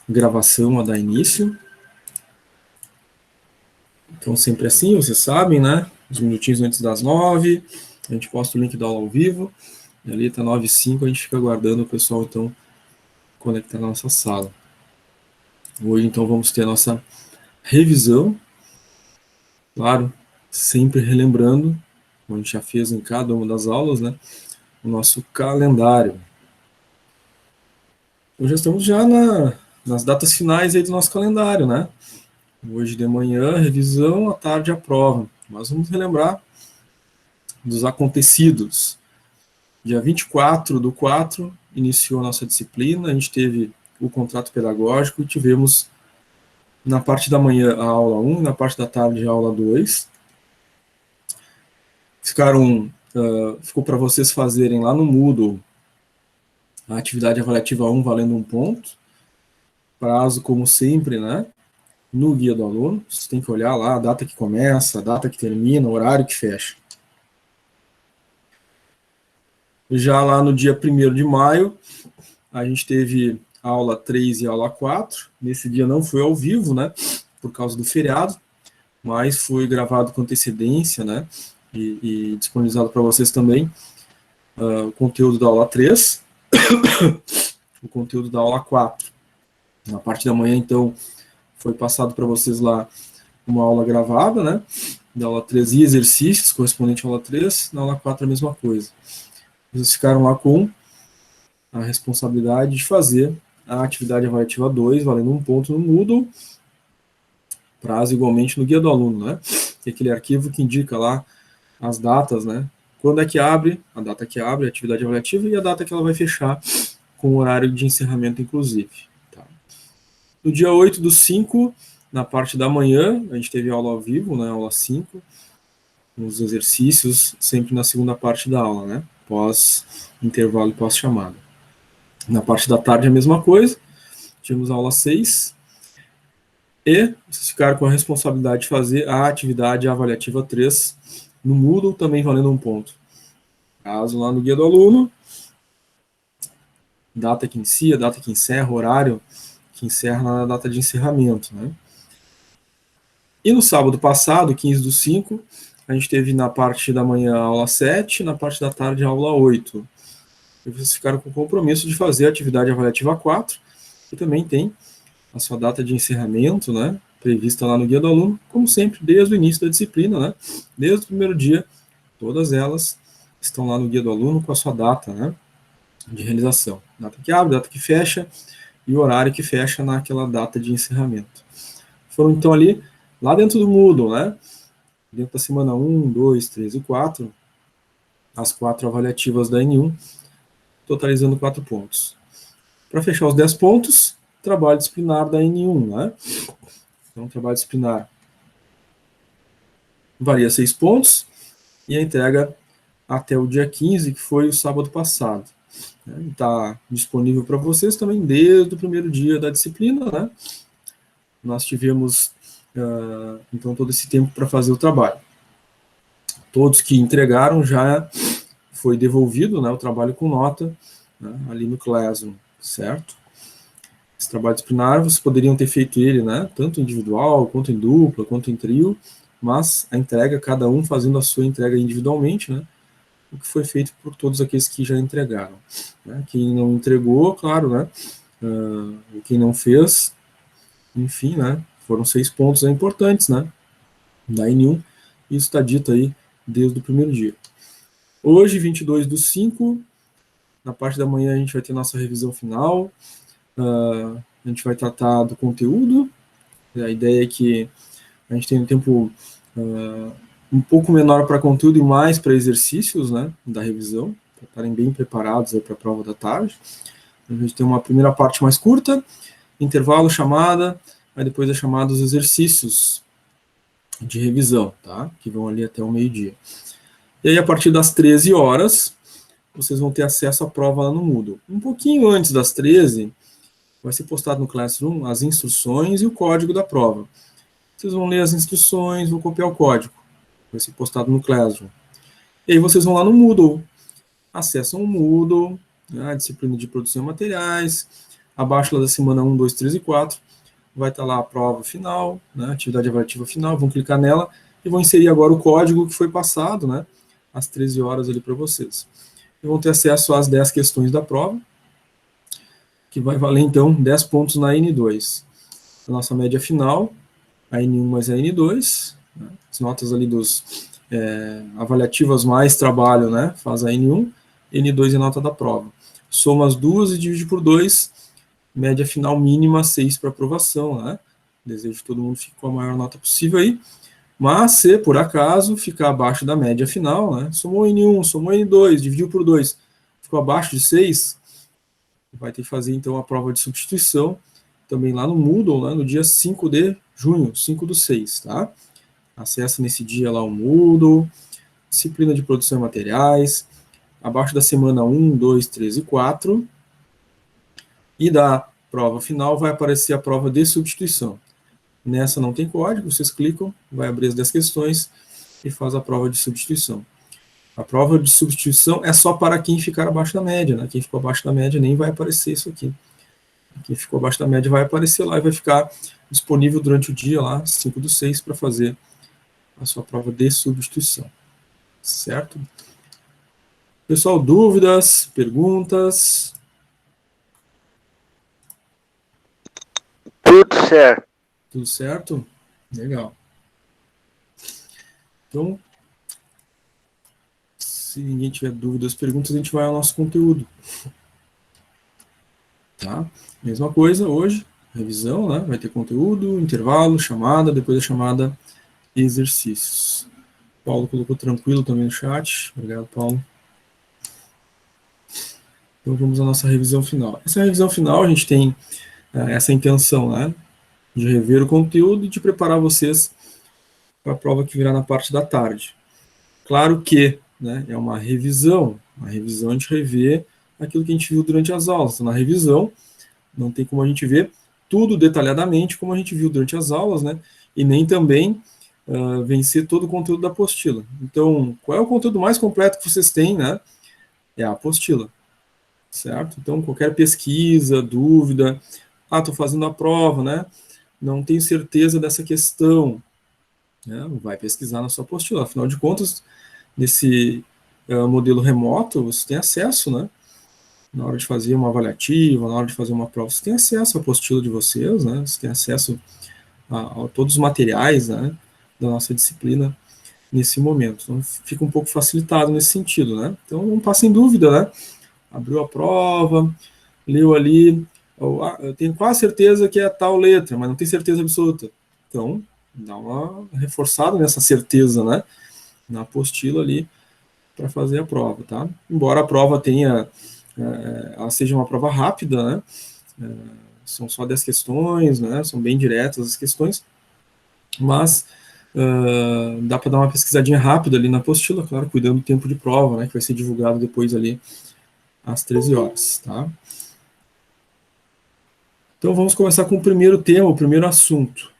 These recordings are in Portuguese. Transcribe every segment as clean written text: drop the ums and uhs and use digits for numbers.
gravação a dar início. Então, sempre assim, vocês sabem, né? Uns minutinhos antes das 9, a gente posta o link da aula ao vivo, e ali está 9h05, a gente fica aguardando o pessoal, então, conectar na nossa sala. Hoje, então, vamos ter a nossa revisão, claro, sempre relembrando, como a gente já fez em cada uma das aulas, né? O nosso calendário. Hoje estamos já nas datas finais aí do nosso calendário, né? Hoje de manhã, revisão, à tarde, a prova. Mas vamos relembrar dos acontecidos. Dia 24/4, iniciou a nossa disciplina, a gente teve o contrato pedagógico e tivemos, na parte da manhã, a aula 1, na parte da tarde, a aula 2. Ficou para vocês fazerem lá no Moodle a atividade avaliativa 1 valendo 1 ponto. Prazo, como sempre, né? No guia do aluno, você tem que olhar lá a data que começa, a data que termina, o horário que fecha. Já lá no dia 1º de maio, a gente teve aula 3 e aula 4. Nesse dia não foi ao vivo, né? Por causa do feriado, mas foi gravado com antecedência, né? E disponibilizado para vocês também o conteúdo da aula 3, o conteúdo da aula 4. Na parte da manhã, então, foi passado para vocês lá uma aula gravada, né? Da aula 3 e exercícios correspondente à aula 3, na aula 4 a mesma coisa. Vocês ficaram lá com a responsabilidade de fazer a atividade avaliativa 2, valendo 1 ponto no Moodle, prazo igualmente no guia do aluno, né? Que é aquele arquivo que indica lá as datas, né? Quando é que abre, a data que abre a atividade avaliativa e a data que ela vai fechar, com o horário de encerramento, inclusive. Tá? No dia 8/5, na parte da manhã, a gente teve aula ao vivo, né? Aula 5, os exercícios, sempre na segunda parte da aula, né? Pós-intervalo e pós-chamada. Na parte da tarde, a mesma coisa. Tivemos aula 6. E vocês ficaram com a responsabilidade de fazer a atividade avaliativa 3 no Moodle, também valendo 1 ponto. Caso lá no guia do aluno, data que inicia, data que encerra, horário que encerra na data de encerramento, né? E no sábado passado, 15/5, a gente teve na parte da manhã a aula 7, na parte da tarde a aula 8. E vocês ficaram com o compromisso de fazer a atividade avaliativa 4, que também tem a sua data de encerramento, né, prevista lá no guia do aluno, como sempre, desde o início da disciplina, né, desde o primeiro dia, todas elas estão lá no guia do aluno com a sua data, né, de realização. Data que abre, data que fecha e o horário que fecha naquela data de encerramento. Foram, então, ali, lá dentro do Moodle, né, dentro da semana 1, 2, 3 e 4, as 4 avaliativas da N1, totalizando 4 pontos. Para fechar os 10 pontos, trabalho disciplinar da N1, né? Então, trabalho disciplinar varia 6 pontos e a entrega até o dia 15, que foi o sábado passado. Está disponível para vocês também desde o primeiro dia da disciplina, né? Nós tivemos, então, todo esse tempo para fazer o trabalho. Todos que entregaram já foi devolvido, né, o trabalho com nota, né, ali no Classroom, certo? Esse trabalho disciplinar, vocês poderiam ter feito ele, né, tanto individual, quanto em dupla, quanto em trio, mas a entrega, cada um fazendo a sua entrega individualmente, né, o que foi feito por todos aqueles que já entregaram. Né? Quem não entregou, claro, né, quem não fez, enfim, né, foram 6 pontos importantes, né, da N1, isso está dito aí desde o primeiro dia. Hoje, 22/5, na parte da manhã a gente vai ter nossa revisão final, a gente vai tratar do conteúdo, a ideia é que a gente tem um tempo um pouco menor para conteúdo e mais para exercícios, né, da revisão, para estarem bem preparados para a prova da tarde. A gente tem uma primeira parte mais curta, intervalo, chamada, aí depois da chamada os exercícios de revisão, tá, que vão ali até o meio-dia. E aí, a partir das 13 horas, vocês vão ter acesso à prova lá no Moodle. Um pouquinho antes das 13, vai ser postado no Classroom as instruções e o código da prova. Vocês vão ler as instruções, vão copiar o código. Vai ser postado no Classroom. E aí vocês vão lá no Moodle, acessam o Moodle, né, a disciplina de produção de materiais, abaixo lá da semana 1, 2, 3 e 4, vai estar lá a prova final, né, atividade avaliativa final, vão clicar nela e vão inserir agora o código que foi passado, né, às 13 horas ali para vocês. E vão ter acesso às 10 questões da prova, que vai valer, então, 10 pontos na N2. A nossa média final, a N1 mais a N2, né, as notas ali dos avaliativas mais trabalho, né, faz a N1, N2 é a nota da prova. Soma as duas e divide por 2, média final mínima 6 para aprovação, né? Desejo que todo mundo fique com a maior nota possível aí. Mas se, por acaso, ficar abaixo da média final, né? Somou N1, somou N2, dividiu por 2, ficou abaixo de 6, vai ter que fazer, então, a prova de substituição, também lá no Moodle, né? No dia 5 de junho, 5/6, tá? Acessa nesse dia lá o Moodle, disciplina de produção de materiais, abaixo da semana 1, 2, 3 e 4, e da prova final vai aparecer a prova de substituição. Nessa não tem código, vocês clicam, vai abrir as 10 questões e faz a prova de substituição. A prova de substituição é só para quem ficar abaixo da média, né? Quem ficou abaixo da média nem vai aparecer isso aqui. Quem ficou abaixo da média vai aparecer lá e vai ficar disponível durante o dia lá, 5/6, para fazer a sua prova de substituição. Certo? Pessoal, dúvidas, perguntas? Tudo certo. Tudo certo? Legal. Então, se ninguém tiver dúvidas, perguntas, a gente vai ao nosso conteúdo. Tá? Mesma coisa hoje, revisão, né? Vai ter conteúdo, intervalo, chamada, depois a chamada exercícios. Paulo colocou tranquilo também no chat. Obrigado, Paulo. Então vamos à nossa revisão final. Essa revisão final a gente tem essa intenção, né? De rever o conteúdo e de preparar vocês para a prova que virá na parte da tarde. Claro que, né, é uma revisão a gente rever aquilo que a gente viu durante as aulas. Então, na revisão, não tem como a gente ver tudo detalhadamente como a gente viu durante as aulas, né, e nem também vencer todo o conteúdo da apostila. Então, qual é o conteúdo mais completo que vocês têm, né? É a apostila, certo? Então, qualquer pesquisa, dúvida, estou fazendo a prova, né, não tenho certeza dessa questão, né, vai pesquisar na sua apostila. Afinal de contas, nesse modelo remoto, você tem acesso, né? Na hora de fazer uma avaliativa, na hora de fazer uma prova, você tem acesso à apostila de vocês, né? Você tem acesso a todos os materiais, né, da nossa disciplina nesse momento. Então, fica um pouco facilitado nesse sentido, né? Então, não passem dúvida, né? Abriu a prova, leu ali, eu tenho quase certeza que é tal letra, mas não tenho certeza absoluta. Então, dá uma reforçada nessa certeza, né? Na apostila ali, para fazer a prova, tá? Embora a prova tenha, ela seja uma prova rápida, né? São só 10 questões, né? São bem diretas as questões, mas dá para dar uma pesquisadinha rápida ali na apostila, claro, cuidando do tempo de prova, né? Que vai ser divulgado depois ali às 13 horas, tá? Então vamos começar com o primeiro tema, o primeiro assunto.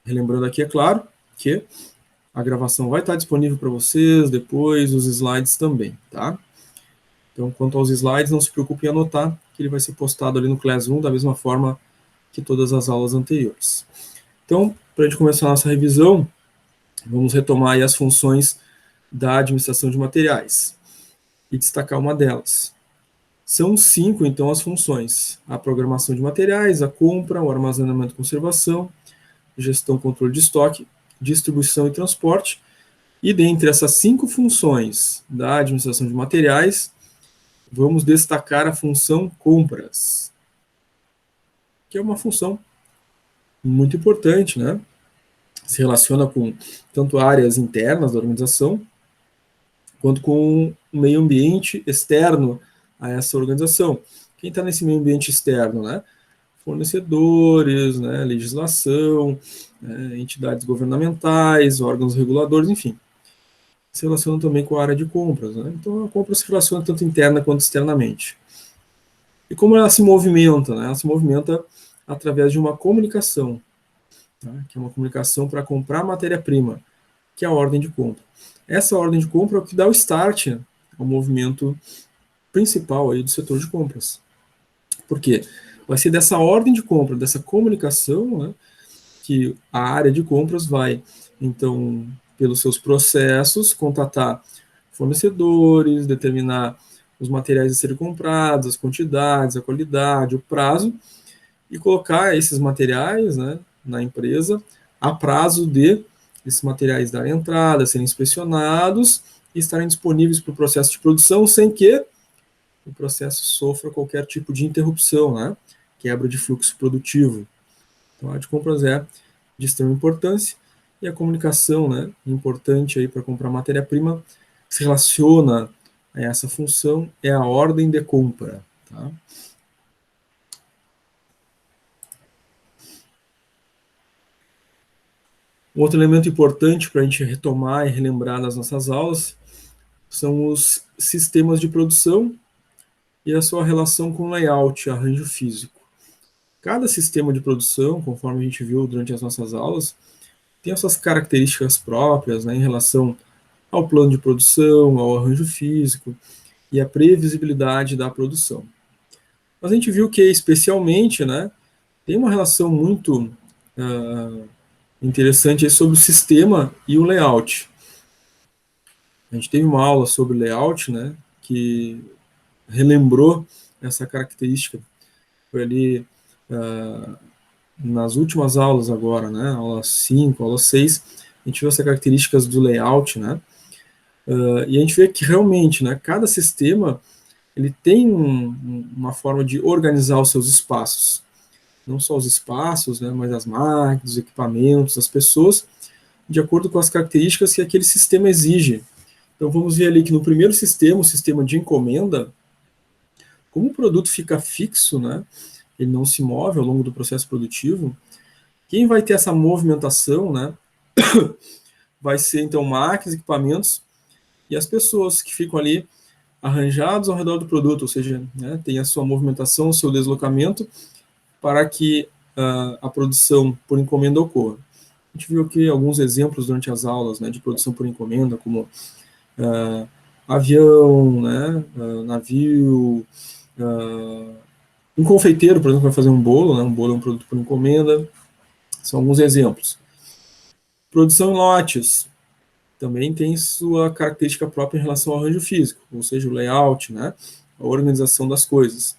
Relembrando aqui, é claro, que a gravação vai estar disponível para vocês, depois os slides também, tá? Então, quanto aos slides, não se preocupe em anotar, que ele vai ser postado ali no Classroom da mesma forma que todas as aulas anteriores. Então, para a gente começar a nossa revisão, vamos retomar aí as funções da administração de materiais e destacar uma delas. São 5, então, as funções: a programação de materiais, a compra, o armazenamento e conservação, gestão, controle de estoque, distribuição e transporte. E dentre essas 5 funções da administração de materiais, vamos destacar a função compras, que é uma função muito importante, né? Se relaciona com tanto áreas internas da organização, quanto com o meio ambiente externo a essa organização. Quem está nesse meio ambiente externo, né? Fornecedores, né? Legislação, né? Entidades governamentais, órgãos reguladores, enfim. Se relacionam também com a área de compras, né? Então a compra se relaciona tanto interna quanto externamente. E como ela se movimenta, né? Ela se movimenta através de uma comunicação, tá? Que é uma comunicação para comprar matéria-prima, que é a ordem de compra. Essa ordem de compra é o que dá o start ao movimento principal aí do setor de compras. Por quê? vai ser dessa ordem de compra, dessa comunicação, né, que a área de compras vai, então, pelos seus processos, contatar fornecedores, determinar os materiais a serem comprados, as quantidades, a qualidade, o prazo, e colocar esses materiais, né, na empresa a prazo de esses materiais darem entrada, serem inspecionados e estarem disponíveis para o processo de produção sem que o processo sofra qualquer tipo de interrupção, né, quebra de fluxo produtivo. Então, a área de compras é de extrema importância e a comunicação, né, importante aí para comprar matéria-prima, que se relaciona a essa função é a ordem de compra, tá? Um outro elemento importante para a gente retomar e relembrar nas nossas aulas são os sistemas de produção e a sua relação com layout, arranjo físico. Cada sistema de produção, conforme a gente viu durante as nossas aulas, tem as suas características próprias, né, em relação ao plano de produção, ao arranjo físico e à previsibilidade da produção. Mas a gente viu que, especialmente, né, tem uma relação muito interessante aí sobre o sistema e o layout. A gente teve uma aula sobre layout, né, que relembrou essa característica. Foi ali nas últimas aulas agora, né, aula 5, aula 6, a gente viu essas características do layout, né, e a gente vê que realmente, né, cada sistema ele tem uma forma de organizar os seus espaços. Não só os espaços, né, mas as máquinas, os equipamentos, as pessoas, de acordo com as características que aquele sistema exige. Então vamos ver ali que no primeiro sistema, o sistema de encomenda, como o produto fica fixo, né, ele não se move ao longo do processo produtivo, quem vai ter essa movimentação, né, vai ser então máquinas, equipamentos e as pessoas que ficam ali arranjados ao redor do produto, ou seja, né, tem a sua movimentação, o seu deslocamento para que a produção por encomenda ocorra. A gente viu aqui alguns exemplos durante as aulas, né, de produção por encomenda, como avião, né, navio, um confeiteiro, por exemplo, vai fazer um bolo, né, um bolo é um produto por encomenda, são alguns exemplos. Produção em lotes também tem sua característica própria em relação ao arranjo físico, ou seja, o layout, né, a organização das coisas.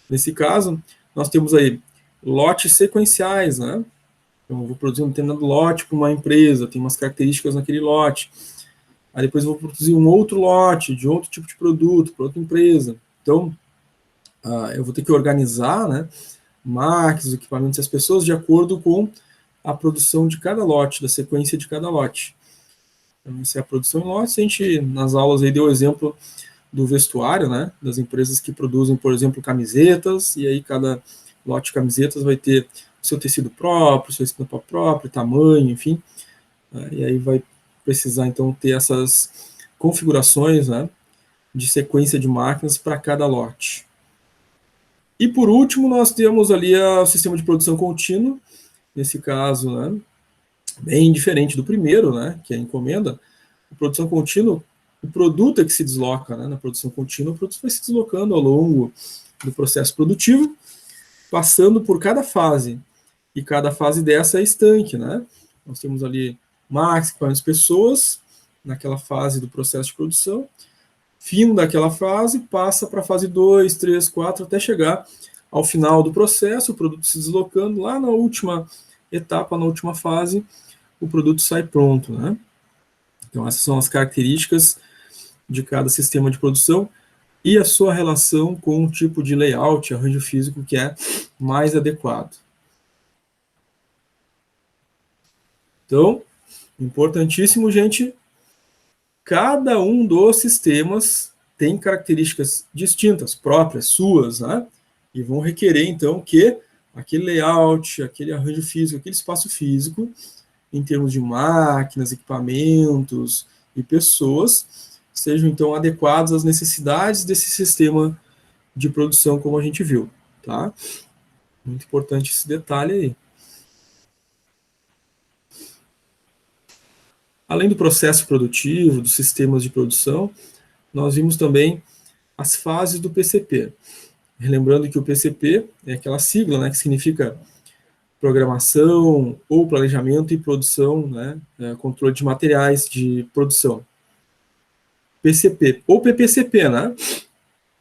Nesse caso, nós temos aí lotes sequenciais, né? Então, eu vou produzir um determinado lote para uma empresa, tem umas características naquele lote. Aí depois eu vou produzir um outro lote de outro tipo de produto para outra empresa. Então, eu vou ter que organizar, né, máquinas, equipamentos e as pessoas de acordo com a produção de cada lote, da sequência de cada lote. Então, essa é a produção em lotes. A gente, nas aulas, aí deu o exemplo do vestuário, né, das empresas que produzem, por exemplo, camisetas, e aí cada lote de camisetas vai ter o seu tecido próprio, sua estampa própria, tamanho, enfim, e aí vai precisar, então, ter essas configurações, né, de sequência de máquinas para cada lote. E, por último, nós temos ali o sistema de produção contínua, nesse caso, né, bem diferente do primeiro, né, que é a encomenda. A produção contínua, o produto é que se desloca, né, na produção contínua, o produto vai se deslocando ao longo do processo produtivo, passando por cada fase, e cada fase dessa é estanque, né? Nós temos ali máquinas, equipamentos, pessoas, naquela fase do processo de produção, fim daquela fase, passa para a fase 2, 3, 4, até chegar ao final do processo, o produto se deslocando, lá na última etapa, na última fase, o produto sai pronto, né? Então, essas são as características de cada sistema de produção e a sua relação com o tipo de layout, arranjo físico que é mais adequado. Então, importantíssimo, gente, cada um dos sistemas tem características distintas, próprias, suas, né? E vão requerer, então, que aquele layout, aquele arranjo físico, aquele espaço físico, em termos de máquinas, equipamentos e pessoas, sejam, então, adequados às necessidades desse sistema de produção, como a gente viu, tá? Muito importante esse detalhe aí. Além do processo produtivo, dos sistemas de produção, nós vimos também as fases do PCP. Relembrando que o PCP é aquela sigla, né, que significa programação ou planejamento e produção, né, controle de materiais de produção. PCP ou PPCP, né?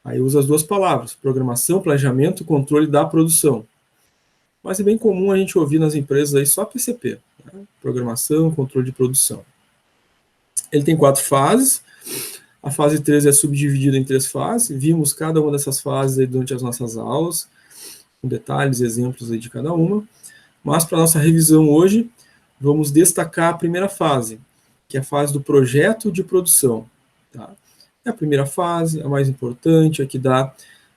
Aí usa as duas palavras, programação, planejamento, controle da produção. Mas é bem comum a gente ouvir nas empresas aí só PCP, né? Programação, controle de produção. Ele tem 4 fases. A fase 3 é subdividida em 3 fases. Vimos cada uma dessas fases aí durante as nossas aulas, com detalhes e exemplos aí de cada uma. Mas para nossa revisão hoje, vamos destacar a primeira fase, que é a fase do projeto de produção. Tá? É a primeira fase, a mais importante, a que dá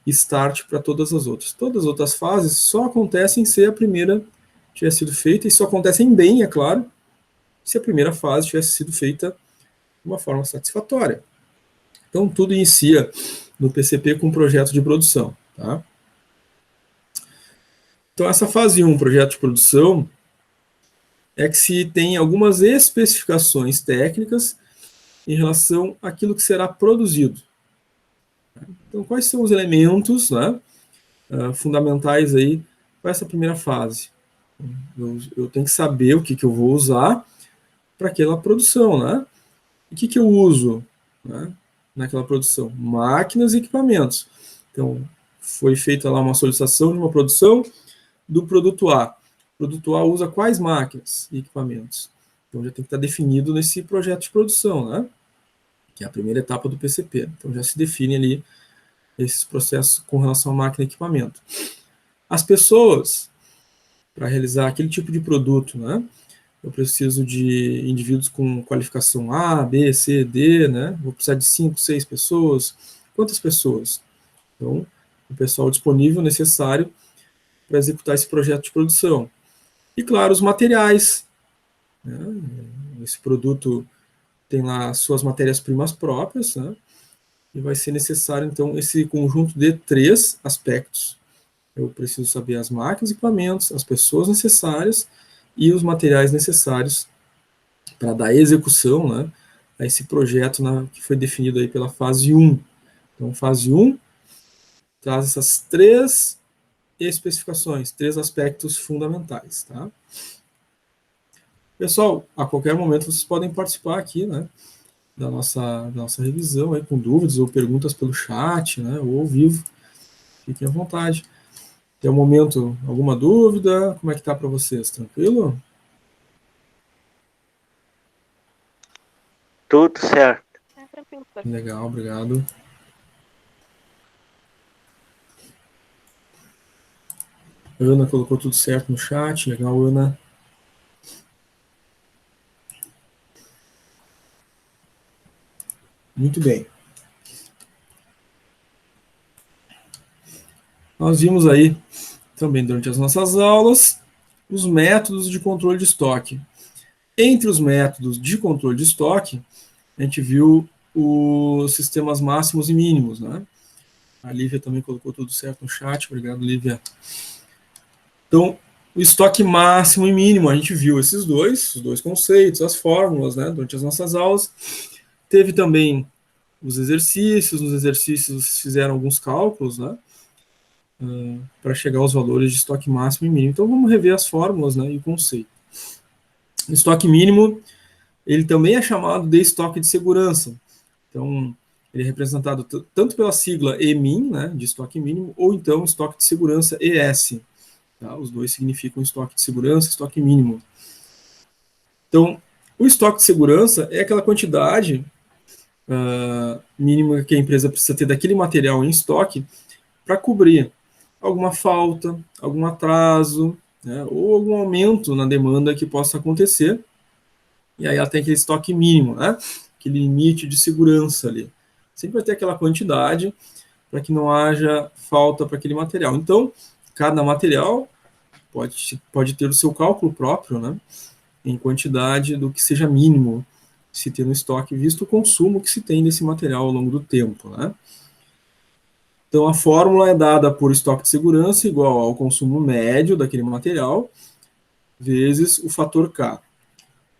start para todas as outras. Todas as outras fases só acontecem se a primeira tivesse sido feita, e só acontecem bem, é claro, se a primeira fase tivesse sido feita de uma forma satisfatória. Então, tudo inicia no PCP com um projeto de produção. Tá? Então, essa fase 1, projeto de produção, é que se tem algumas especificações técnicas em relação àquilo que será produzido. Então, quais são os elementos, né, fundamentais aí para essa primeira fase? Eu tenho que saber o que eu vou usar para aquela produção, né? E o que eu uso, né, naquela produção? Máquinas e equipamentos. Então, foi feita lá uma solicitação de uma produção do produto A. O produto A usa quais máquinas e equipamentos? Então, já tem que estar definido nesse projeto de produção, né? Que é a primeira etapa do PCP. Então, já se define ali esses processos com relação à máquina e equipamento. As pessoas, para realizar aquele tipo de produto, né? Eu preciso de indivíduos com qualificação A, B, C, D, né? Vou precisar de 5, 6 pessoas. Quantas pessoas? Então, o pessoal disponível necessário para executar esse projeto de produção. E, claro, os materiais. Né? Esse produto tem lá suas matérias-primas próprias, né? E vai ser necessário, então, esse conjunto de 3 aspectos. Eu preciso saber as máquinas, equipamentos, as pessoas necessárias e os materiais necessários para dar execução, né, a esse projeto que foi definido aí pela fase 1. Então, fase 1 traz essas 3 especificações, 3 aspectos fundamentais. Tá? Pessoal, a qualquer momento vocês podem participar aqui, né, da nossa revisão, aí, com dúvidas ou perguntas pelo chat, né, ou ao vivo. Fiquem à vontade. Tem um momento, alguma dúvida? Como é que tá para vocês? Tranquilo? Tudo certo. Tranquilo. Legal, obrigado. Ana colocou tudo certo no chat. Legal, Ana. Muito bem. Nós vimos aí, também durante as nossas aulas, os métodos de controle de estoque. Entre os métodos de controle de estoque, a gente viu os sistemas máximos e mínimos, né? A Lívia também colocou tudo certo no chat. Obrigado, Lívia. Então, o estoque máximo e mínimo, a gente viu os dois conceitos, as fórmulas, né, durante as nossas aulas. Teve também os exercícios, nos exercícios fizeram alguns cálculos, né, para chegar aos valores de estoque máximo e mínimo. Então, vamos rever as fórmulas, né, e o conceito. O estoque mínimo, ele também é chamado de estoque de segurança. Então, ele é representado tanto pela sigla EMIN, né, de estoque mínimo, ou então estoque de segurança ES. Tá? Os dois significam estoque de segurança, estoque mínimo. Então, o estoque de segurança é aquela quantidade mínima que a empresa precisa ter daquele material em estoque para cobrir alguma falta, algum atraso, né, ou algum aumento na demanda que possa acontecer. E aí ela tem aquele estoque mínimo, né, aquele limite de segurança ali. Sempre vai ter aquela quantidade para que não haja falta para aquele material. Então, cada material pode ter o seu cálculo próprio, né, em quantidade do que seja mínimo se ter no estoque, visto o consumo que se tem desse material ao longo do tempo, né. Então, a fórmula é dada por estoque de segurança igual ao consumo médio daquele material, vezes o fator K.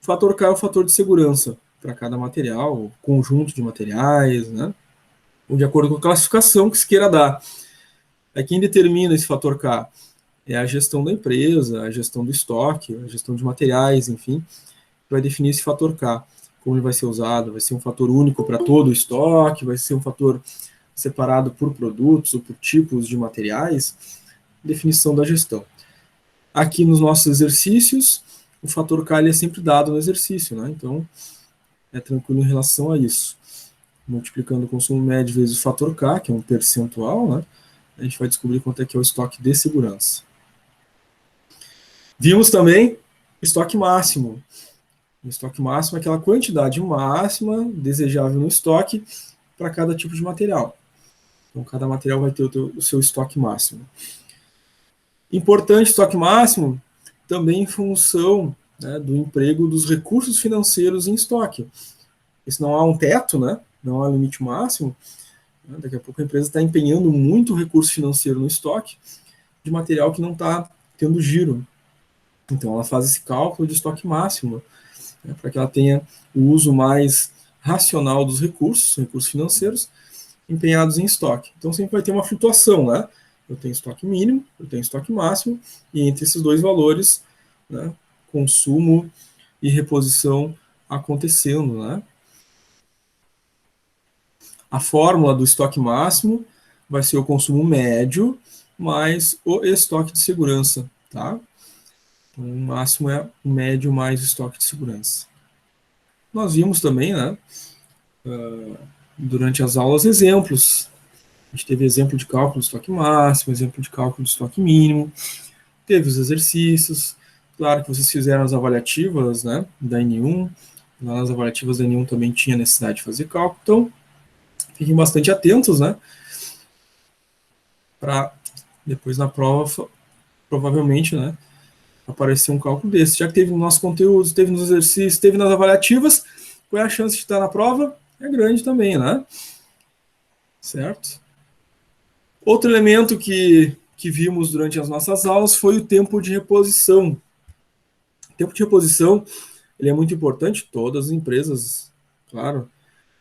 O fator K é o fator de segurança para cada material, conjunto de materiais, né, ou de acordo com a classificação que se queira dar. Aí quem determina esse fator K é a gestão da empresa, a gestão do estoque, a gestão de materiais, enfim, vai definir esse fator K, como ele vai ser usado, vai ser um fator único para todo o estoque, vai ser um fator separado por produtos ou por tipos de materiais, definição da gestão. Aqui nos nossos exercícios, o fator K ele é sempre dado no exercício, né? Então, é tranquilo em relação a isso. Multiplicando o consumo médio vezes o fator K, que é um percentual, né? A gente vai descobrir quanto é que é o estoque de segurança. Vimos também estoque máximo. O estoque máximo é aquela quantidade máxima desejável no estoque para cada tipo de material. Então, cada material vai ter o seu estoque máximo. Importante estoque máximo também em função, né, do emprego dos recursos financeiros em estoque. E se não há um teto, né, não há limite máximo, né, daqui a pouco a empresa está empenhando muito recurso financeiro no estoque de material que não está tendo giro. Então ela faz esse cálculo de estoque máximo, né, para que ela tenha o uso mais racional dos recursos financeiros empenhados em estoque. Então sempre vai ter uma flutuação, né? Eu tenho estoque mínimo, eu tenho estoque máximo, e entre esses dois valores, né, consumo e reposição acontecendo, né? A fórmula do estoque máximo vai ser o consumo médio mais o estoque de segurança, tá? Então, o máximo é o médio mais o estoque de segurança. Nós vimos também, né, durante as aulas, exemplos. A gente teve exemplo de cálculo do estoque máximo, exemplo de cálculo do estoque mínimo, teve os exercícios. Claro que vocês fizeram as avaliativas, né, da N1. Nas avaliativas da N1 também tinha necessidade de fazer cálculo. Então, fiquem bastante atentos, né, para depois na prova, provavelmente, né, aparecer um cálculo desse. Já que teve no nosso conteúdo, teve nos exercícios, teve nas avaliativas, qual é a chance de estar na prova? É grande também, né? Certo? Outro elemento que vimos durante as nossas aulas foi o tempo de reposição. O tempo de reposição ele é muito importante, todas as empresas, claro,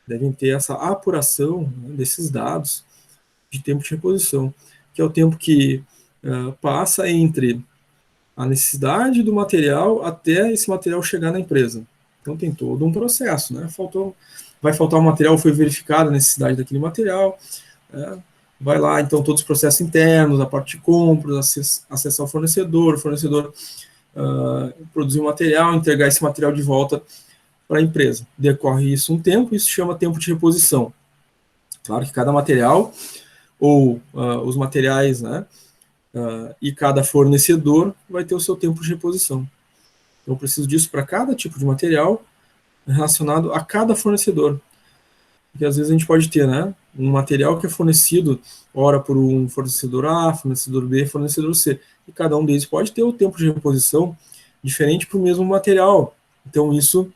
devem ter essa apuração, né, desses dados de tempo de reposição, que é o tempo que passa entre a necessidade do material até esse material chegar na empresa. Então tem todo um processo, né? Vai faltar um material, foi verificada a necessidade daquele material, vai lá, então, todos os processos internos, a parte de compras, acessar o fornecedor produzir o material, entregar esse material de volta para a empresa. Decorre isso um tempo, isso chama tempo de reposição. Claro que cada material, ou os materiais, né, e cada fornecedor vai ter o seu tempo de reposição. Então, eu preciso disso para cada tipo de material relacionado a cada fornecedor. Porque às vezes a gente pode ter, né, um material que é fornecido, ora por um fornecedor A, fornecedor B, fornecedor C. E cada um deles pode ter o tempo de reposição diferente para o mesmo material. Então, isso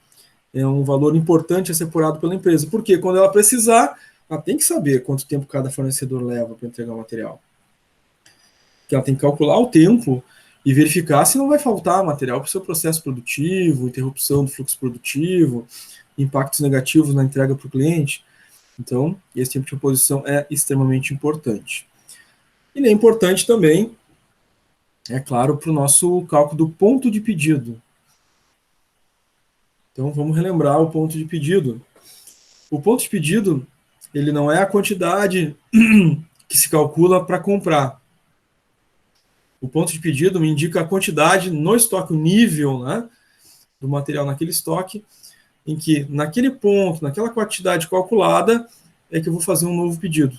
é um valor importante a ser apurado pela empresa. Porque quando ela precisar, ela tem que saber quanto tempo cada fornecedor leva para entregar o material. Porque ela tem que calcular o tempo e verificar se não vai faltar material para o seu processo produtivo, interrupção do fluxo produtivo, impactos negativos na entrega para o cliente. Então, esse tipo de reposição é extremamente importante. Ele é importante também, é claro, para o nosso cálculo do ponto de pedido. Então, vamos relembrar o ponto de pedido. O ponto de pedido, ele não é a quantidade que se calcula para comprar. O ponto de pedido me indica a quantidade no estoque, o nível, né, do material naquele estoque, em que naquele ponto, naquela quantidade calculada, é que eu vou fazer um novo pedido.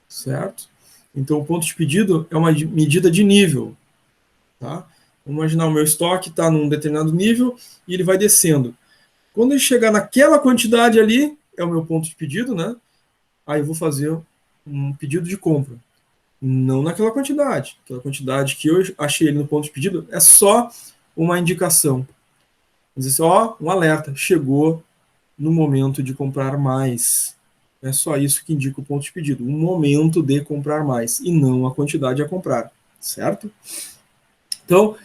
Certo? Então, o ponto de pedido é uma medida de nível. Tá? Vamos imaginar o meu estoque está num determinado nível e ele vai descendo. Quando ele chegar naquela quantidade ali, é o meu ponto de pedido, né? Aí eu vou fazer um pedido de compra. Não naquela quantidade. Aquela quantidade que eu achei ele no ponto de pedido é só uma indicação. Quer dizer, ó, um alerta. Chegou no momento de comprar mais. É só isso que indica o ponto de pedido. Um momento de comprar mais. E não a quantidade a comprar. Certo? Então,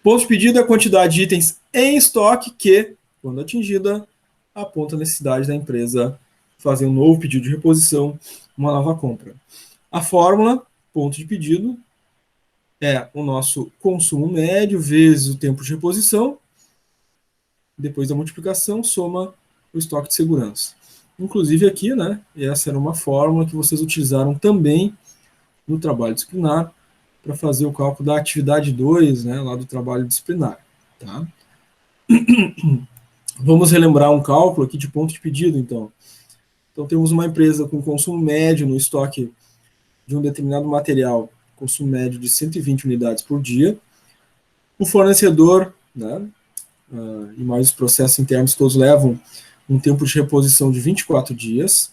ponto de pedido é a quantidade de itens em estoque que, quando atingida, aponta a necessidade da empresa fazer um novo pedido de reposição, uma nova compra. A fórmula, ponto de pedido, é o nosso consumo médio vezes o tempo de reposição, depois da multiplicação, soma o estoque de segurança. Inclusive aqui, né, essa era uma fórmula que vocês utilizaram também no trabalho disciplinar para fazer o cálculo da atividade 2, né, lá do trabalho disciplinar. Tá? Vamos relembrar um cálculo aqui de ponto de pedido, então. Então, temos uma empresa com consumo médio no estoque de um determinado material, consumo médio de 120 unidades por dia. O fornecedor, né, e mais os processos internos todos levam um tempo de reposição de 24 dias.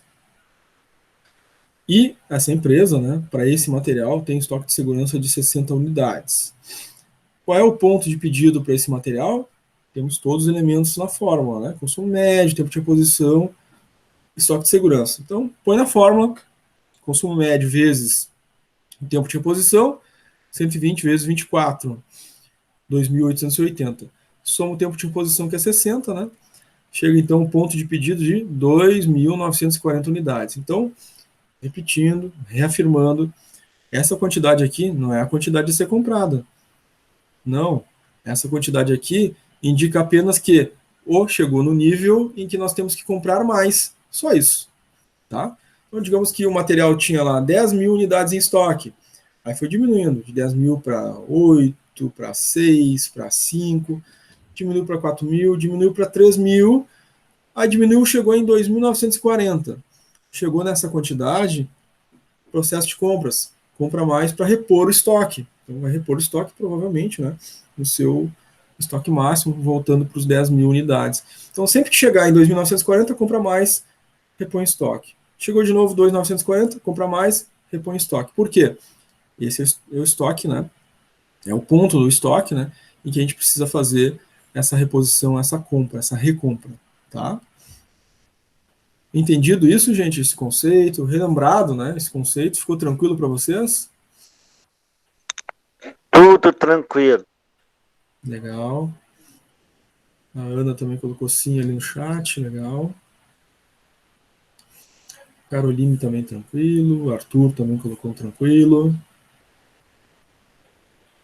E essa empresa, né, para esse material, tem estoque de segurança de 60 unidades. Qual é o ponto de pedido para esse material? Temos todos os elementos na fórmula, né? Consumo médio, tempo de reposição, estoque de segurança. Então, põe na fórmula, consumo médio vezes o tempo de reposição, 120 vezes 24, 2.880. Soma o tempo de reposição, que é 60, né? Chega, então, o ponto de pedido de 2.940 unidades. Então, repetindo, reafirmando, essa quantidade aqui não é a quantidade a ser comprada. Não, essa quantidade aqui indica apenas que ou chegou no nível em que nós temos que comprar mais. Só isso. Tá? Então, digamos que o material tinha lá 10.000 unidades em estoque. Aí foi diminuindo, de 10.000 para 8, para 6, para 5, diminuiu para 4.000, diminuiu para 3.000, aí diminuiu, chegou em 2.940. Chegou nessa quantidade, processo de compras. Compra mais para repor o estoque. Então, vai repor o estoque, provavelmente, né, no seu estoque máximo, voltando para os 10.000 unidades. Então, sempre que chegar em 2.940, compra mais, repõe estoque. Chegou de novo 2.940, compra mais, repõe estoque. Por quê? Esse é o estoque, né? É o ponto do estoque, né? Em que a gente precisa fazer essa reposição, essa compra, essa recompra, tá? Entendido isso, gente, esse conceito, relembrado, né? Esse conceito, ficou tranquilo para vocês? Tudo tranquilo. Legal. A Ana também colocou sim ali no chat, legal. Caroline também tranquilo, Arthur também colocou tranquilo.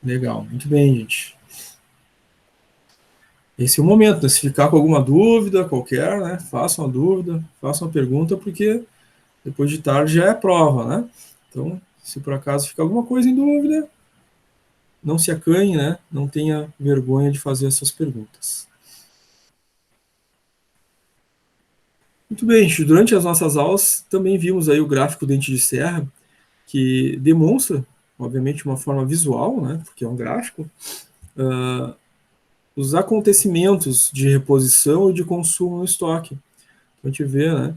Legal, muito bem, gente. Esse é o momento, né? Se ficar com alguma dúvida qualquer, né? Faça uma dúvida, faça uma pergunta, porque depois de tarde já é prova, né? Então, se por acaso ficar alguma coisa em dúvida, não se acanhe, né? Não tenha vergonha de fazer essas perguntas. Muito bem, gente. Durante as nossas aulas também vimos aí o gráfico dente de serra, que demonstra, obviamente, de uma forma visual, né? Porque é um gráfico, os acontecimentos de reposição e de consumo no estoque. A gente vê, né,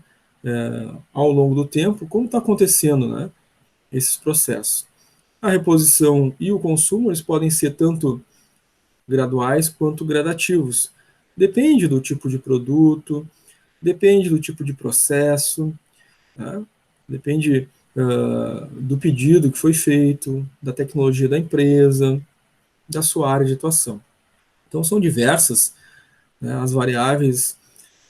ao longo do tempo, como está acontecendo, né, esses processos. A reposição e o consumo, eles podem ser tanto graduais quanto gradativos. Depende do tipo de produto, depende do tipo de processo, né, depende do pedido que foi feito, da tecnologia da empresa, da sua área de atuação. Então, são diversas, né, as variáveis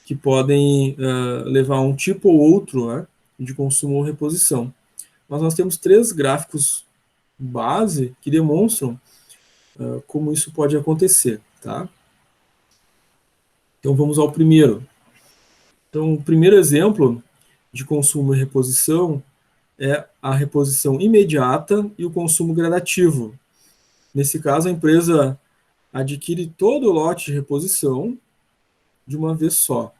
que podem levar a um tipo ou outro, né, de consumo ou reposição. Mas nós temos 3 gráficos base que demonstram como isso pode acontecer. Tá? Então vamos ao primeiro. Então, o primeiro exemplo de consumo e reposição é a reposição imediata e o consumo gradativo. Nesse caso, a empresa adquire todo o lote de reposição de uma vez só.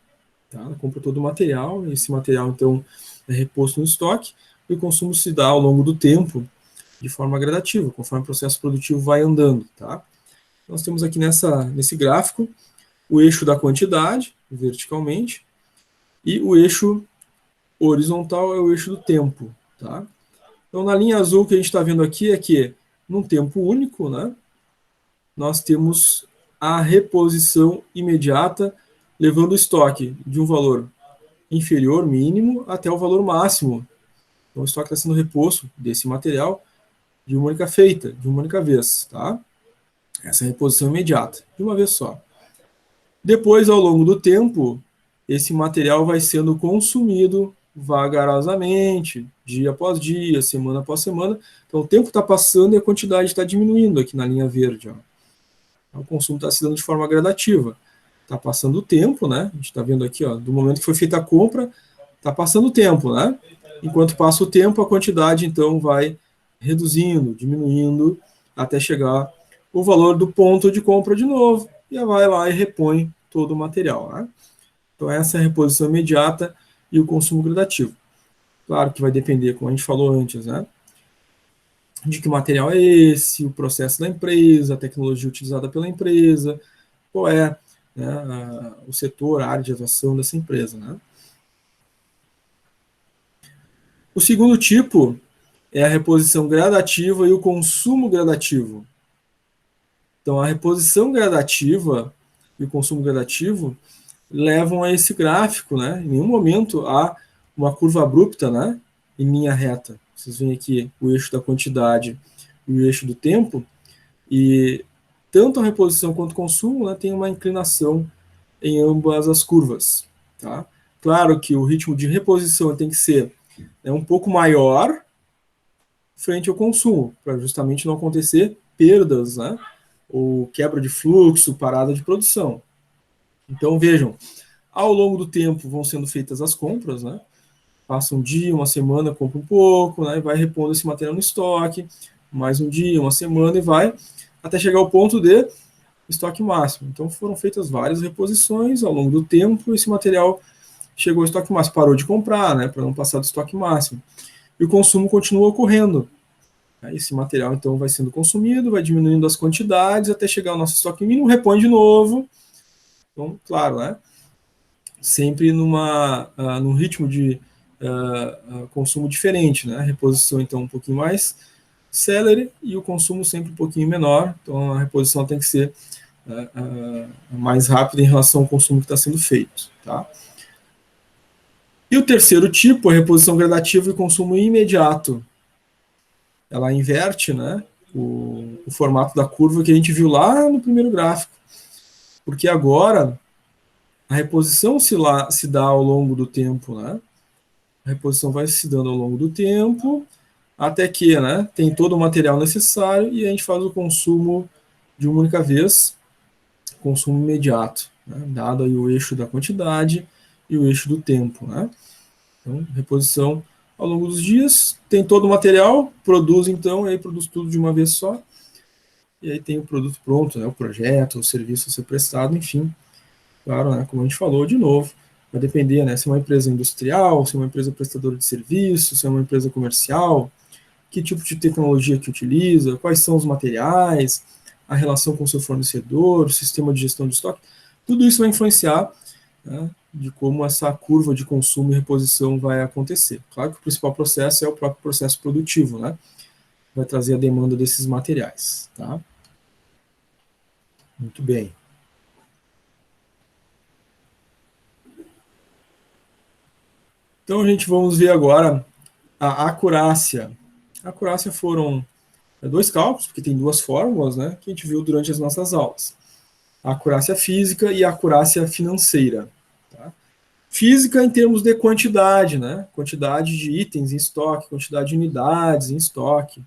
Tá? Ela compra todo o material, esse material, então, é reposto no estoque, e o consumo se dá ao longo do tempo, de forma gradativa, conforme o processo produtivo vai andando. Tá? Nós temos aqui nesse gráfico o eixo da quantidade, verticalmente, e o eixo horizontal é o eixo do tempo. Tá? Então, na linha azul que a gente está vendo aqui é que, num tempo único, né, nós temos a reposição imediata, levando o estoque de um valor inferior, mínimo, até o valor máximo. Então, o estoque está sendo reposto desse material de uma única feita, de uma única vez. Tá? Essa é a reposição imediata, de uma vez só. Depois, ao longo do tempo, esse material vai sendo consumido vagarosamente, dia após dia, semana após semana. Então, o tempo está passando e a quantidade está diminuindo aqui na linha verde. Ó. O consumo está se dando de forma gradativa. Está passando o tempo, né? A gente está vendo aqui, ó, do momento que foi feita a compra, está passando o tempo, né? Enquanto passa o tempo, a quantidade, então, vai reduzindo, diminuindo, até chegar o valor do ponto de compra de novo, e vai lá e repõe todo o material, né? Então, essa é a reposição imediata e o consumo gradativo. Claro que vai depender, como a gente falou antes, né? De que material é esse, o processo da empresa, a tecnologia utilizada pela empresa, qual é, né, o setor, a área de atuação dessa empresa, né? O segundo tipo é a reposição gradativa e o consumo gradativo. Então, a reposição gradativa e o consumo gradativo levam a esse gráfico, né? Em nenhum momento há uma curva abrupta, né? Em linha reta. Vocês veem aqui o eixo da quantidade e o eixo do tempo, e tanto a reposição quanto o consumo, né, tem uma inclinação em ambas as curvas, tá? Claro que o ritmo de reposição tem que ser, né, um pouco maior frente ao consumo, para justamente não acontecer perdas, né, ou quebra de fluxo, parada de produção. Então, vejam, ao longo do tempo vão sendo feitas as compras, né? Passa um dia, uma semana, compra um pouco, né? E vai repondo esse material no estoque, mais um dia, uma semana, e vai até chegar ao ponto de estoque máximo. Então, foram feitas várias reposições ao longo do tempo, esse material chegou ao estoque máximo, parou de comprar, né? Para não passar do estoque máximo. E o consumo continua ocorrendo. Esse material, então, vai sendo consumido, vai diminuindo as quantidades até chegar ao nosso estoque mínimo, repõe de novo. Então, claro, né? Sempre num ritmo de consumo diferente, né? A reposição, então, um pouquinho mais célere e o consumo sempre um pouquinho menor. Então, a reposição tem que ser mais rápida em relação ao consumo que está sendo feito, tá? E o terceiro tipo, a reposição gradativa e consumo imediato. Ela inverte, né, o formato da curva que a gente viu lá no primeiro gráfico. Porque agora a reposição se dá ao longo do tempo, né? A reposição vai se dando ao longo do tempo, até que, né, tem todo o material necessário e a gente faz o consumo de uma única vez, consumo imediato, né, dado aí o eixo da quantidade e o eixo do tempo, né? Então, reposição ao longo dos dias, tem todo o material, produz então, aí produz tudo de uma vez só, e aí tem o produto pronto, né, o projeto, o serviço a ser prestado, enfim. Claro, né, como a gente falou de novo, vai depender, né, se é uma empresa industrial, se é uma empresa prestadora de serviço, se é uma empresa comercial, que tipo de tecnologia que utiliza, quais são os materiais, a relação com o seu fornecedor, o sistema de gestão de estoque, tudo isso vai influenciar, né, de como essa curva de consumo e reposição vai acontecer. Claro que o principal processo é o próprio processo produtivo, né, vai trazer a demanda desses materiais, tá? Muito bem. Então, a gente vamos ver agora a acurácia. A acurácia foram dois cálculos, porque tem duas fórmulas, né, que a gente viu durante as nossas aulas. A acurácia física e a acurácia financeira. Tá? Física em termos de quantidade, né, quantidade de itens em estoque, quantidade de unidades em estoque.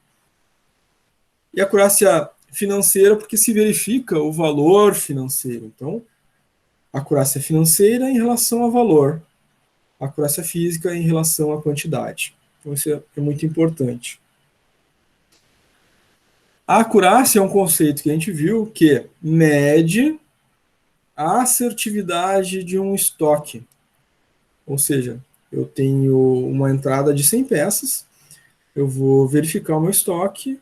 E a acurácia financeira porque se verifica o valor financeiro. Então, a acurácia financeira em relação ao valor. A acurácia física em relação à quantidade. Então, isso é muito importante. A acurácia é um conceito que a gente viu que mede a assertividade de um estoque. Ou seja, eu tenho uma entrada de 100 peças, eu vou verificar o meu estoque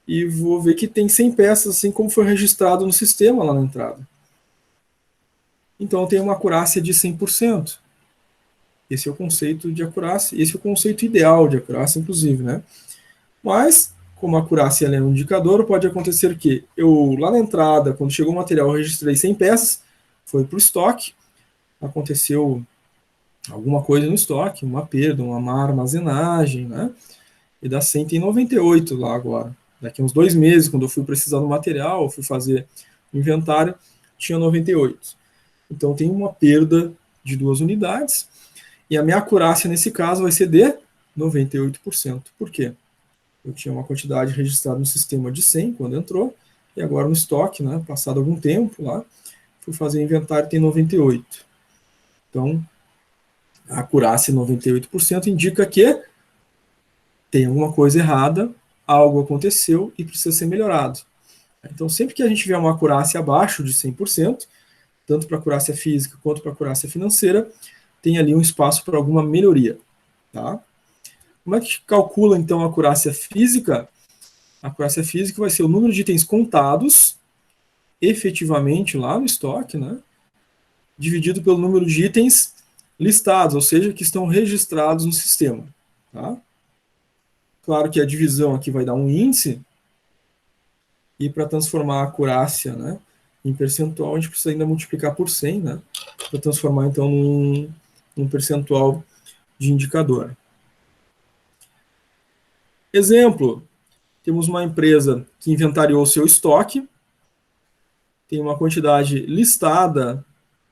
e vou ver que tem 100 peças, assim como foi registrado no sistema lá na entrada. Então, eu tenho uma acurácia de 100%. Esse é o conceito de acurácia, esse é o conceito ideal de acurácia, inclusive, né? Mas, como a acurácia é um indicador, pode acontecer que eu, lá na entrada, quando chegou o material, eu registrei 100 peças, foi para o estoque, aconteceu alguma coisa no estoque, uma perda, uma má armazenagem, né? E dá 198 lá agora. Daqui a uns 2 meses, quando eu fui precisar do material, eu fui fazer o inventário, tinha 98. Então tem uma perda de 2 unidades. E a minha acurácia nesse caso vai ser de 98%. Por quê? Eu tinha uma quantidade registrada no sistema de 100 quando entrou, e agora no estoque, né, passado algum tempo lá, fui fazer inventário e tem 98. Então, a acurácia 98% indica que tem alguma coisa errada, algo aconteceu e precisa ser melhorado. Então, sempre que a gente tiver uma acurácia abaixo de 100%, tanto para acurácia física quanto para acurácia financeira, tem ali um espaço para alguma melhoria. Tá? Como é que calcula, então, a acurácia física? A acurácia física vai ser o número de itens contados efetivamente lá no estoque, né, dividido pelo número de itens listados, ou seja, que estão registrados no sistema. Tá? Claro que a divisão aqui vai dar um índice, e para transformar a acurácia, né, em percentual, a gente precisa ainda multiplicar por 100, né, para transformar então num percentual de indicador. Exemplo, temos uma empresa que inventariou seu estoque, tem uma quantidade listada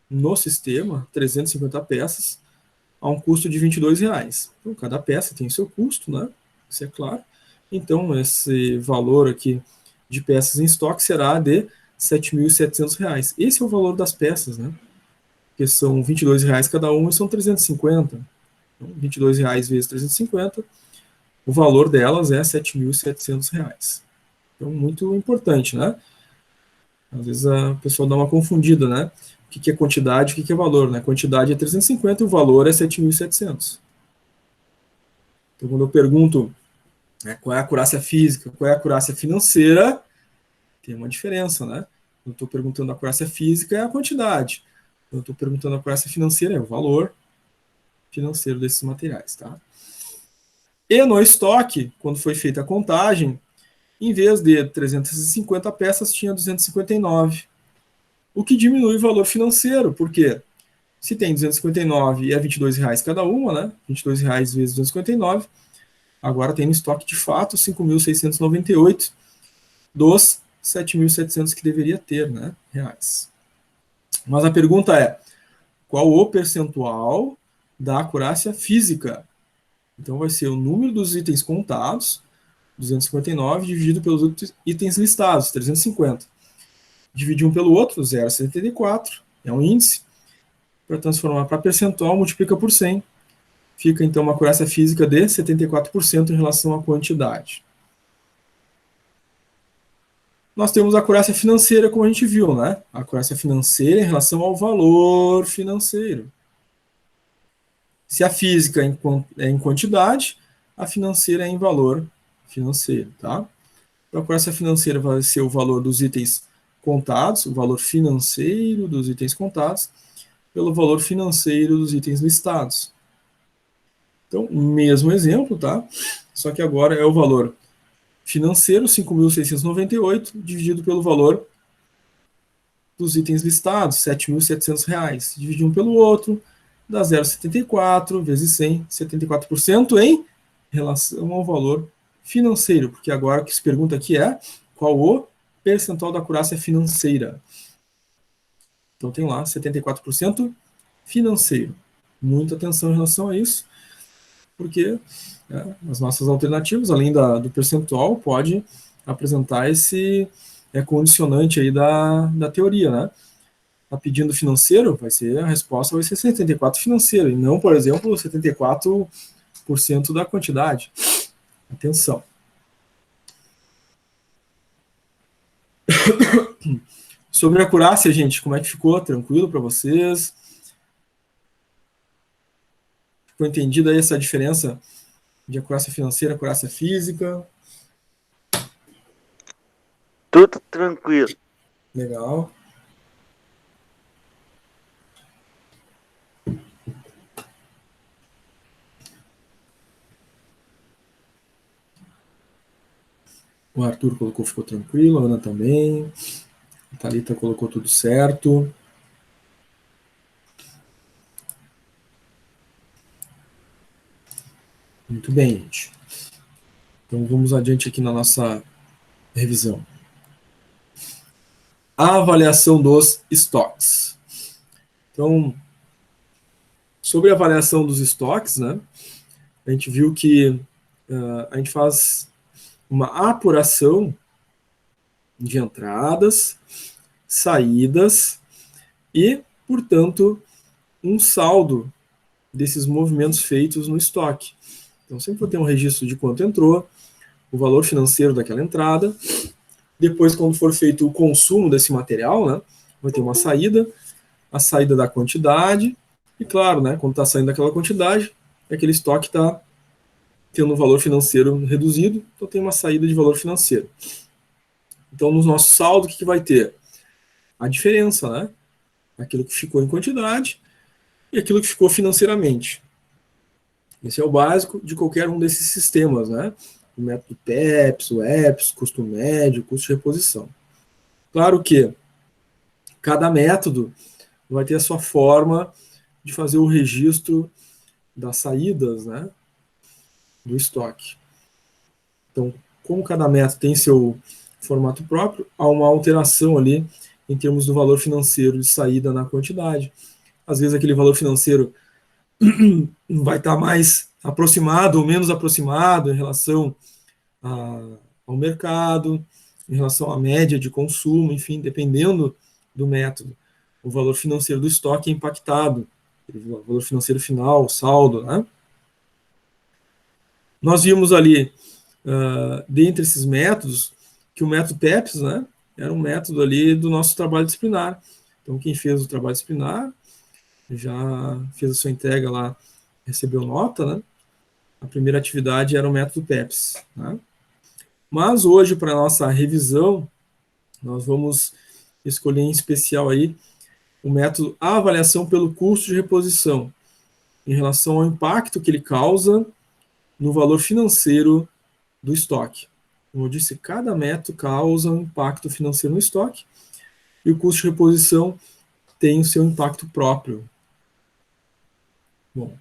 no sistema, 350 peças, a um custo de R$22. Então, cada peça tem o seu custo, né? Isso é claro. Então, esse valor aqui de peças em estoque será de R$7.700. Esse é o valor das peças, né? Porque são R$22 cada uma e são 350. Então, R$22 vezes 350, o valor delas é R$7.700. Então, muito importante, né? Às vezes a pessoa dá uma confundida, né? O que é quantidade, o que é valor, né? Quantidade é 350 e o valor é 7.700. Então, quando eu pergunto, né, qual é a acurácia física, qual é a acurácia financeira, tem uma diferença, né? Quando eu estou perguntando a acurácia física, é a quantidade. Quando eu estou perguntando a acurácia financeira, é o valor financeiro desses materiais, tá? E no estoque, quando foi feita a contagem, em vez de 350 peças, tinha 259. O que diminui o valor financeiro, porque se tem 259 e é R$22 cada uma, né? R$22 vezes 259, agora tem no estoque de fato 5.698 dos 7.700 que deveria ter, né? Reais. Mas a pergunta é, qual o percentual da acurácia física? Então vai ser o número dos itens contados, 259, dividido pelos itens listados, 350. Dividir um pelo outro, 0,74, é um índice. Para transformar para percentual, multiplica por 100. Fica, então, uma acurácia física de 74% em relação à quantidade. Nós temos a acurácia financeira, como a gente viu, né? A acurácia financeira em relação ao valor financeiro. Se a física é em quantidade, a financeira é em valor financeiro, tá? A acurácia financeira vai ser o valor dos itens contados, o valor financeiro dos itens contados, pelo valor financeiro dos itens listados. Então, mesmo exemplo, tá? Só que agora é o valor financeiro, 5.698, dividido pelo valor dos itens listados, R$7.700. Dividir um pelo outro, dá 0,74 vezes 100, 74% em relação ao valor financeiro, porque agora o que se pergunta aqui é qual o percentual da acurácia financeira. Então tem lá 74% financeiro. Muita atenção em relação a isso, porque as nossas alternativas, além do percentual, pode apresentar esse condicionante aí da teoria, né? Tá pedindo financeiro, a resposta vai ser 74 financeiro, e não, por exemplo, 74% da quantidade. Atenção. Sobre a acurácia, gente, como é que ficou? Tranquilo para vocês? Ficou entendida aí essa diferença de acurácia financeira, acurácia física? Tudo tranquilo. Legal. O Arthur colocou, ficou tranquilo, a Ana também. A Thalita colocou tudo certo. Muito bem, gente. Então vamos adiante aqui na nossa revisão. A avaliação dos estoques. Então, Sobre a avaliação dos estoques, né, a gente viu que a gente faz uma apuração de entradas, saídas e, portanto, um saldo desses movimentos feitos no estoque. Então, sempre vou ter um registro de quanto entrou, o valor financeiro daquela entrada. Depois, quando for feito o consumo desse material, né, vai ter uma saída, a saída da quantidade, e claro, né, quando está saindo daquela quantidade, aquele estoque está tendo um valor financeiro reduzido, então tem uma saída de valor financeiro. Então, no nosso saldo, o que vai ter? A diferença, né? Aquilo que ficou em quantidade e aquilo que ficou financeiramente. Esse é o básico de qualquer um desses sistemas, né? O método PEPS, o EPS, custo médio, custo de reposição. Claro que cada método vai ter a sua forma de fazer o registro das saídas, né, do estoque. Então, como cada método tem seu formato próprio, há uma alteração ali em termos do valor financeiro de saída na quantidade. Às vezes aquele valor financeiro vai estar mais aproximado ou menos aproximado em relação ao mercado, em relação à média de consumo, enfim, dependendo do método. O valor financeiro do estoque é impactado, o valor financeiro final, o saldo, né? Nós vimos ali, dentre esses métodos, que o método PEPS, né, era um método ali do nosso trabalho disciplinar. Então, quem fez o trabalho disciplinar já fez a sua entrega lá, recebeu nota, né? A primeira atividade era o método PEPS, né? Mas hoje, para a nossa revisão, nós vamos escolher em especial aí o método avaliação pelo custo de reposição, em relação ao impacto que ele causa no valor financeiro do estoque. Como eu disse, cada método causa um impacto financeiro no estoque e o custo de reposição tem o seu impacto próprio. Bom,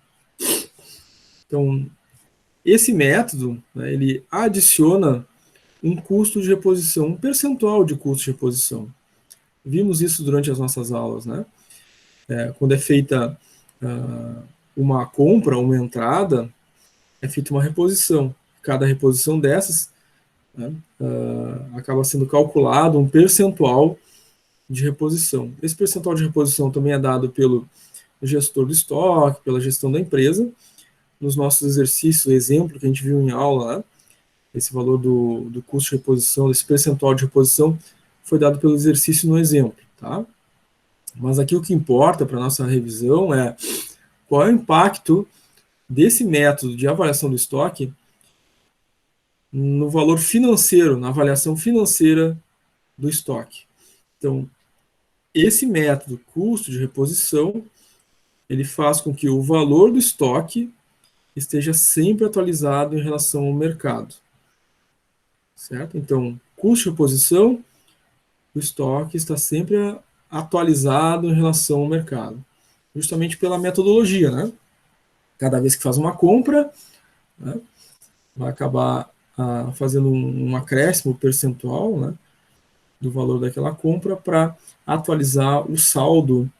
então, esse método, né, ele adiciona um custo de reposição, um percentual de custo de reposição. Vimos isso durante as nossas aulas, né? Quando é feita uma compra, uma entrada, é feita uma reposição. Cada reposição dessas, né, acaba sendo calculado um percentual de reposição. Esse percentual de reposição também é dado pelo gestor do estoque, pela gestão da empresa. Nos nossos exercícios, o exemplo que a gente viu em aula, né, esse valor do custo de reposição, desse percentual de reposição, foi dado pelo exercício no exemplo, tá? Mas aqui o que importa para a nossa revisão é qual é o impacto desse método de avaliação do estoque no valor financeiro, na avaliação financeira do estoque. Então, esse método, custo de reposição, ele faz com que o valor do estoque esteja sempre atualizado em relação ao mercado. Certo? Então, custo de reposição, o estoque está sempre atualizado em relação ao mercado. Justamente pela metodologia, né? Cada vez que faz uma compra, né, vai acabar fazendo um acréscimo percentual, né, do valor daquela compra para atualizar o saldo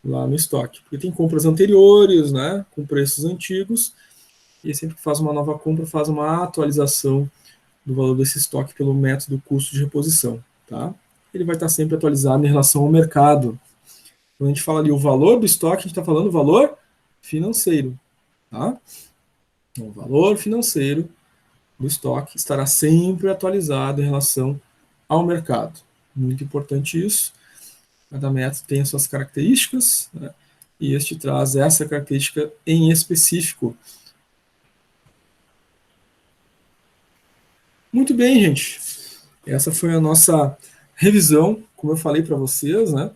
lá no estoque. Porque tem compras anteriores, né, com preços antigos, e sempre que faz uma nova compra, faz uma atualização do valor desse estoque pelo método custo de reposição, tá? Ele vai estar sempre atualizado em relação ao mercado. Quando a gente fala ali o valor do estoque, a gente está falando o valor financeiro, tá? Então, o valor financeiro do estoque estará sempre atualizado em relação ao mercado. Muito importante isso. Cada método tem as suas características, né? E este traz essa característica em específico. Muito bem, gente. Essa foi a nossa revisão, como eu falei para vocês, né?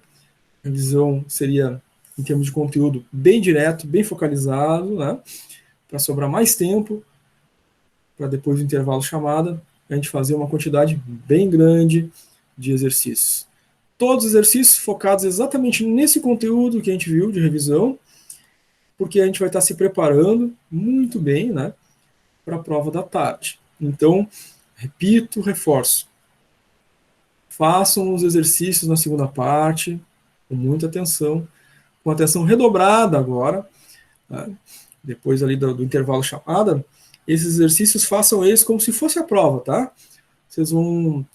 A revisão seria, em termos de conteúdo, bem direto, bem focalizado, né? Para sobrar mais tempo, para depois do intervalo chamada, a gente fazer uma quantidade bem grande de exercícios. Todos os exercícios focados exatamente nesse conteúdo que a gente viu de revisão, porque a gente vai estar se preparando muito bem, né, para a prova da tarde. Então, repito, reforço. Façam os exercícios na segunda parte, com muita atenção, com atenção redobrada agora, né? Depois ali do intervalo chamada, esses exercícios façam eles como se fosse a prova, tá? Vocês vão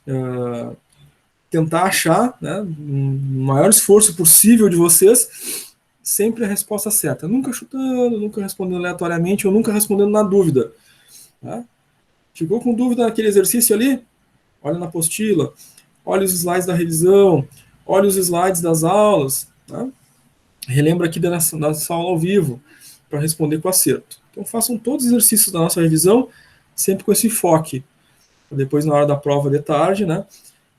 tentar achar, né, no maior esforço possível de vocês, sempre a resposta certa. Nunca chutando, nunca respondendo aleatoriamente ou nunca respondendo na dúvida. Tá? Ficou com dúvida naquele exercício ali? Olha na apostila, olha os slides da revisão, olha os slides das aulas. Tá? Relembra aqui da nossa aula ao vivo para responder com acerto. Então façam todos os exercícios da nossa revisão sempre com esse enfoque. Depois, na hora da prova de tarde, né,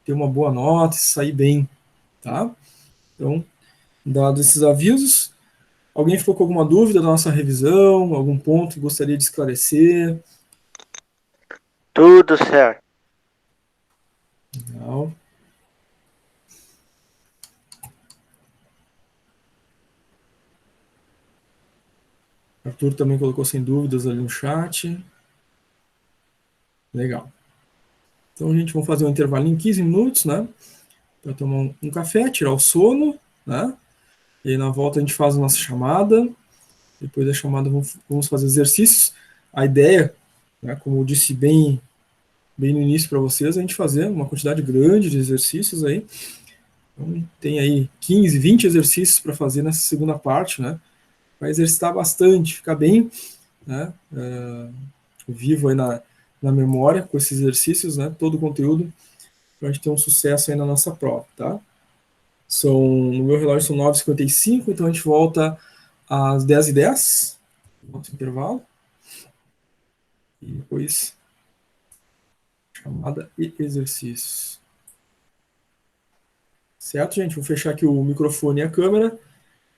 ter uma boa nota, sair bem, tá? Então, dados esses avisos, alguém ficou com alguma dúvida da nossa revisão, algum ponto que gostaria de esclarecer? Tudo certo. Legal. Arthur também colocou sem dúvidas ali no chat. Legal. Então, a gente vai fazer um intervalo em 15 minutos, né? Para tomar um café, tirar o sono, né? E aí, na volta, a gente faz a nossa chamada. Depois da chamada, vamos fazer exercícios. A ideia, né, como eu disse bem no início para vocês, a gente fazer uma quantidade grande de exercícios aí. Então, tem aí 15, 20 exercícios para fazer nessa segunda parte, né? Vai exercitar bastante, ficar bem, né? Vivo aí na memória com esses exercícios, né? Todo o conteúdo, para a gente ter um sucesso aí na nossa prova, tá? No meu relógio são 9h55, então a gente volta às 10h10, nosso intervalo. E depois, chamada e exercícios. Certo, gente? Vou fechar aqui o microfone e a câmera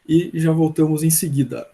e já voltamos em seguida.